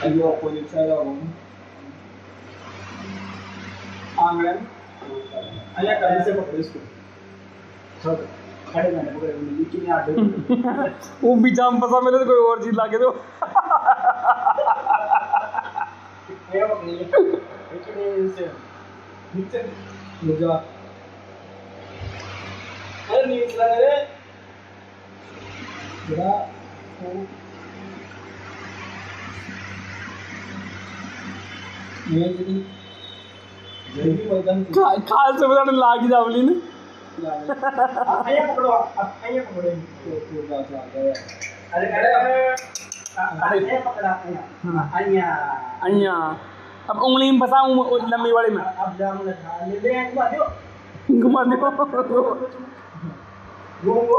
Ayo opposite side આવવાનું. આંગળે અહીંયા કરી છે પકડીશ તું. ચલો खड़े मैंने पकड़े नीचे में आटे वो बीचा में फंसा मेरे तो कोई और चीज लाके दो ये पकड़ी नीचे से नीचे मुझे अरे नीचे लगा रे जरा ये जल्दी बदन खाल से बताने लागी जावली ने અહીંયા પકડો અહીંયા પકડો તો બાજુ આ ગયા અરે અહીંયા પકડા અહીંયા અહીંયા अब उंगली में फंसाऊं लंबी वाली में अब जाम लगा ले घुमा दो घुमा दो घूमो